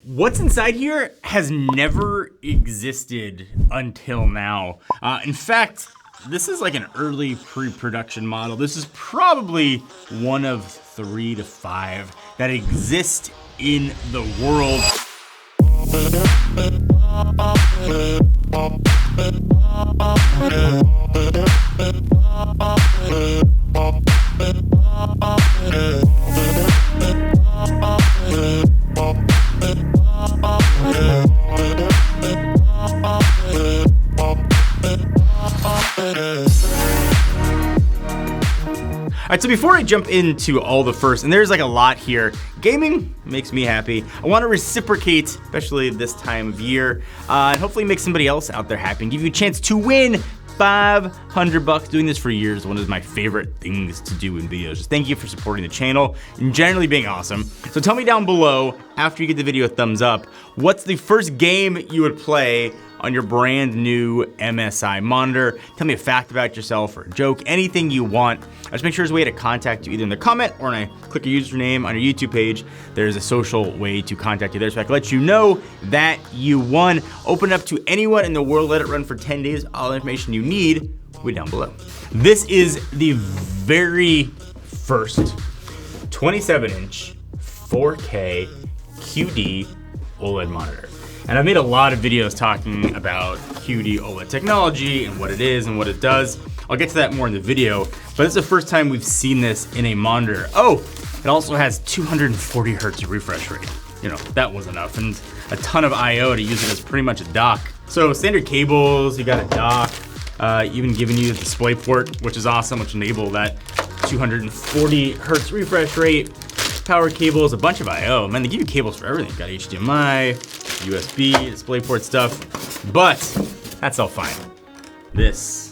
What's inside here has never existed until now. In fact, this is like an early pre-production model. This is probably one of 3 to 5 that exist in the world. All right, so before I jump into all the first, and there's like a lot here, gaming makes me happy. I want to reciprocate, especially this time of year, and hopefully make somebody else out there happy and give you a chance to win $500. Doing this for years, one of my favorite things to do in videos. Just thank you for supporting the channel and generally being awesome. So tell me down below, after you get the video a thumbs up, what's the first game you would play on your brand new MSI monitor? Tell me a fact about yourself or a joke, anything you want. Just make sure there's a way to contact you either in the comment or when I click a username on your YouTube page, there's a social way to contact you there so I can let you know that you won. Open it up to anyone in the world, let it run for 10 days. All the information you need will be down below. This is the very first 27-inch 4K QD OLED monitor. And I've made a lot of videos talking about QD-OLED technology and what it is and what it does. I'll get to that more in the video, but it's the first time we've seen this in a monitor. Oh, it also has 240 hertz refresh rate. You know, that was enough, and a ton of I/O to use it as pretty much a dock. So standard cables, you got a dock, even giving you the display port, which is awesome, which enable that 240 hertz refresh rate. Power cables, a bunch of I/O. Man, they give you cables for everything. Got HDMI, USB, display port stuff, but that's all fine. This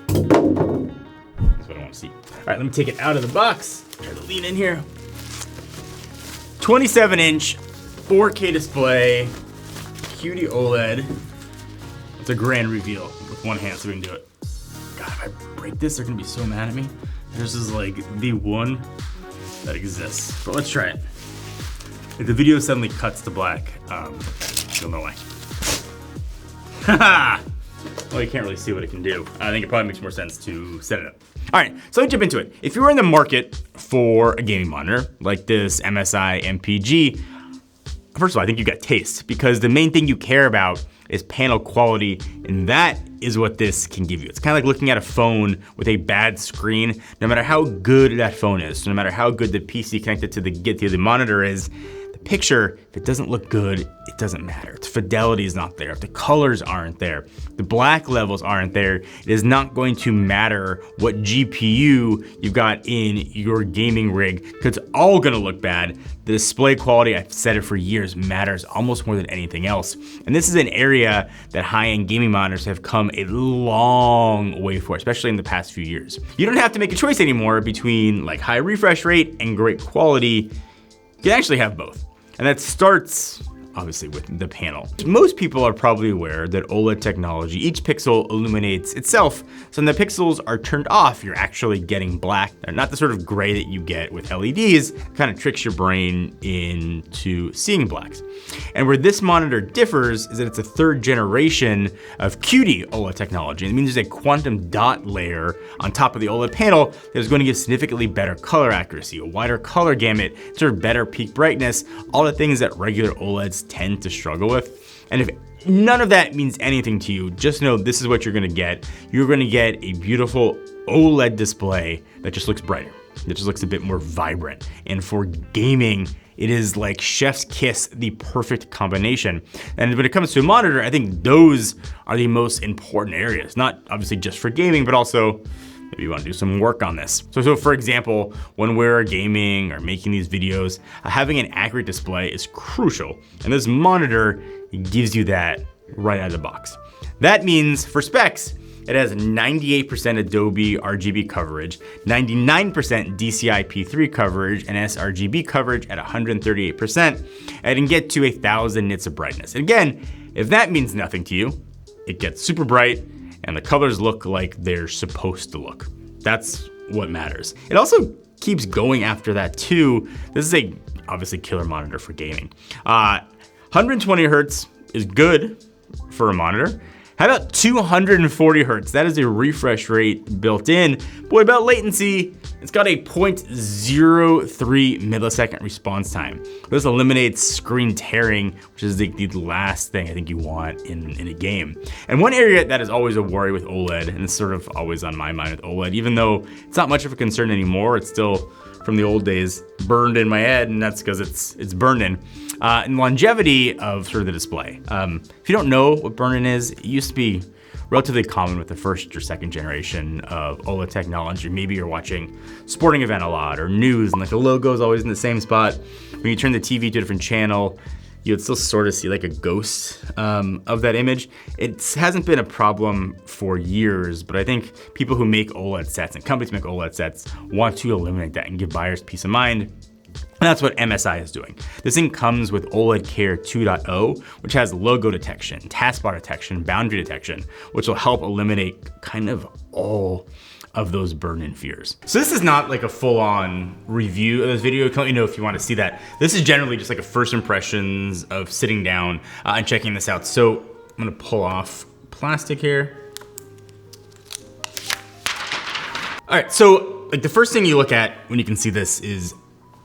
is what I want to see. All right, let me take it out of the box. Try to lean in here. 27-inch 4K display, QD OLED. It's a grand reveal with one hand, so we can do it. God, if I break this, they're gonna be so mad at me. This is like the one that exists, but let's try it. If the video suddenly cuts to black, you'll know why. Haha! Well, you can't really see what it can do. I think it probably makes more sense to set it up. All right, so let's jump into it. If you're in the market for a gaming monitor, like this MSI MPG, first of all, I think you got taste, because the main thing you care about is panel quality, and that is what this can give you. It's kind of like looking at a phone with a bad screen. No matter how good that phone is, no matter how good the PC connected to the monitor is, the picture, if it doesn't look good, it doesn't matter. Its fidelity is not there. If the colors aren't there, the black levels aren't there, it is not going to matter what GPU you've got in your gaming rig, because it's all gonna look bad. The display quality, I've said it for years, matters almost more than anything else. And this is an area that high-end gaming monitors have come a long way for, especially in the past few years. You don't have to make a choice anymore between like high refresh rate and great quality. You can actually have both. And that starts, obviously, with the panel. Most people are probably aware that OLED technology, each pixel illuminates itself. So when the pixels are turned off, you're actually getting black. They're not the sort of gray that you get with LEDs, kind of tricks your brain into seeing blacks. And where this monitor differs is that it's a 3rd generation of QD OLED technology. It means there's a quantum dot layer on top of the OLED panel that is going to give significantly better color accuracy, a wider color gamut, sort of better peak brightness, all the things that regular OLEDs tend to struggle with. And if none of that means anything to you, just know this is what you're gonna get. You're gonna get a beautiful OLED display that just looks brighter, that just looks a bit more vibrant. And for gaming, it is like chef's kiss, the perfect combination. And when it comes to a monitor, I think those are the most important areas, not obviously just for gaming, but also maybe you want to do some work on this. So for example, when we're gaming or making these videos, having an accurate display is crucial. And this monitor gives you that right out of the box. That means for specs, it has 98% Adobe RGB coverage, 99% DCI-P3 coverage, and sRGB coverage at 138%, and can get to 1,000 nits of brightness. And again, if that means nothing to you, it gets super bright, and the colors look like they're supposed to look. That's what matters. It also keeps going after that too. This is a obviously killer monitor for gaming. 120 hertz is good for a monitor. How about 240 hertz? That is a refresh rate built in. But what about latency? It's got a 0.03 millisecond response time. This eliminates screen tearing, which is the last thing I think you want in a game. And one area that is always a worry with OLED, and it's sort of always on my mind with OLED, even though it's not much of a concern anymore, it's still from the old days burned in my head, and that's because it's burn-in. And longevity of sort of the display. If you don't know what burn-in is, it used to be relatively common with the first or second generation of OLED technology. Maybe you're watching sporting event a lot or news, and like the logo is always in the same spot. When you turn the TV to a different channel, you would still sort of see like a ghost of that image. It hasn't been a problem for years, but I think people who make OLED sets and companies who make OLED sets want to eliminate that and give buyers peace of mind. And that's what MSI is doing. This thing comes with OLED Care 2.0, which has logo detection, taskbar detection, boundary detection, which will help eliminate kind of all of those burn-in fears. So this is not like a full-on review of this video. Let me know if you want to see that. This is generally just like a first impressions of sitting down and checking this out. So I'm gonna pull off plastic here. All right, so like the first thing you look at when you can see this is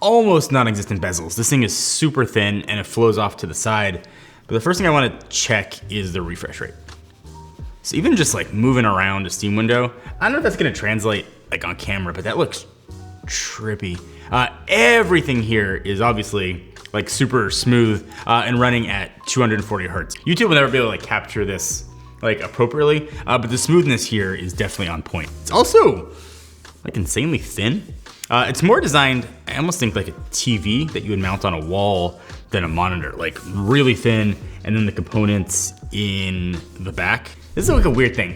almost non-existent bezels. This thing is super thin and it flows off to the side. But the first thing I want to check is the refresh rate. So even just like moving around a Steam window, I don't know if that's going to translate like on camera, but that looks trippy. Everything here is obviously like super smooth and running at 240 hertz. YouTube will never be able to like capture this like appropriately, but the smoothness here is definitely on point. It's also like insanely thin. It's more designed, I almost think like a TV that you would mount on a wall than a monitor, like really thin, and then the components in the back. This is like a weird thing.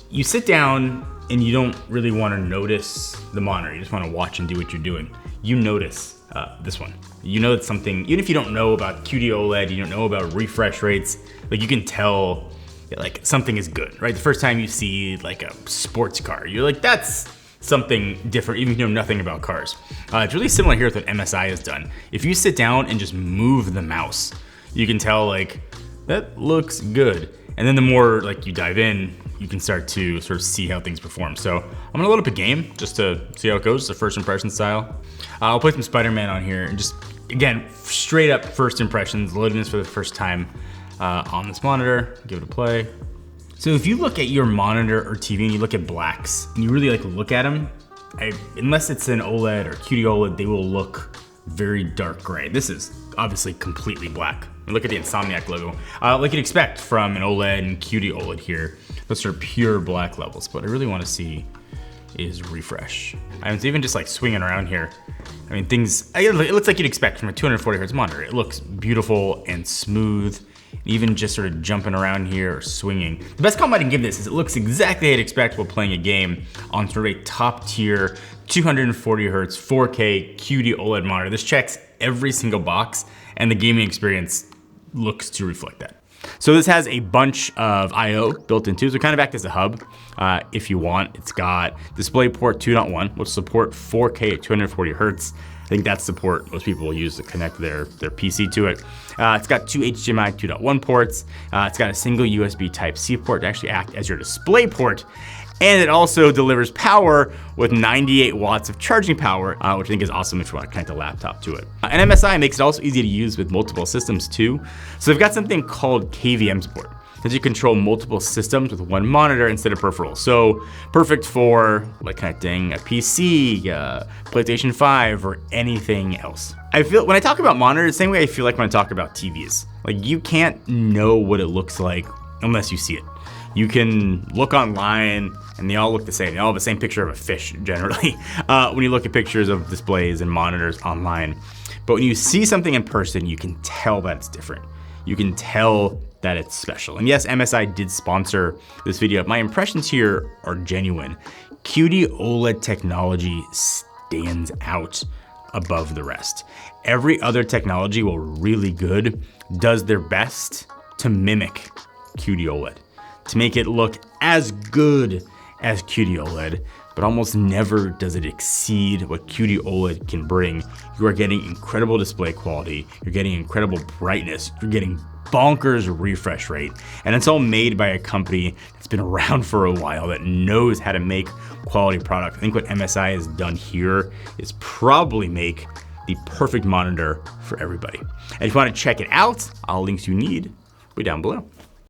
You sit down and you don't really want to notice the monitor. You just want to watch and do what you're doing. You notice this one. You know it's something, even if you don't know about QD-OLED, you don't know about refresh rates, like you can tell that, like something is good, right? The first time you see like a sports car, you're like, that's something different, even if you know nothing about cars. It's really similar here with what MSI has done. If you sit down and just move the mouse, you can tell like, that looks good. And then the more like you dive in, you can start to sort of see how things perform. So I'm gonna load up a game just to see how it goes, the first impression style. I'll play some Spider-Man on here and just, again, straight up first impressions, loading this for the first time on this monitor, give it a play. So if you look at your monitor or TV and you look at blacks and you really like look at them, unless it's an OLED or QD-OLED, they will look very dark gray. This is obviously completely black. Look at the Insomniac logo. Like you'd expect from an OLED and QD-OLED here. Those are pure black levels, but I really want to see is refresh. I mean, even just like swinging around here. I mean, it looks like you'd expect from a 240 hertz monitor. It looks beautiful and smooth. Even just sort of jumping around here or swinging. The best comment I can give this is it looks exactly how you'd expect while playing a game on sort of a top tier 240 hertz 4K QD-OLED monitor. This checks every single box and the gaming experience looks to reflect that. So this has a bunch of I/O built into, so it kind of acts as a hub if you want. It's got DisplayPort 2.1, which support 4K at 240 hertz. I think that's the port most people will use to connect their PC to it. It's got two HDMI 2.1 ports. It's got a single USB Type-C port to actually act as your display port. And it also delivers power with 98 watts of charging power, which I think is awesome if you want to connect a laptop to it. And MSI makes it also easy to use with multiple systems too. So they've got something called KVM support. That you control multiple systems with one monitor instead of peripherals. So perfect for like connecting a PC, PlayStation 5, or anything else. I feel when I talk about monitors, the same way I feel like when I talk about TVs. Like you can't know what it looks like unless you see it. You can look online and they all look the same. They all have the same picture of a fish generally when you look at pictures of displays and monitors online. But when you see something in person, you can tell that it's different. You can tell that it's special. And yes, MSI did sponsor this video. My impressions here are genuine. QD-OLED technology stands out above the rest. Every other technology, while really good, does their best to mimic QD-OLED, to make it look as good as QD-OLED, but almost never does it exceed what QD-OLED can bring. You are getting incredible display quality, you're getting incredible brightness, you're getting bonkers refresh rate, and it's all made by a company that's been around for a while that knows how to make quality product. I think what MSI has done here is probably make the perfect monitor for everybody. And if you want to check it out, all links you need will be down below.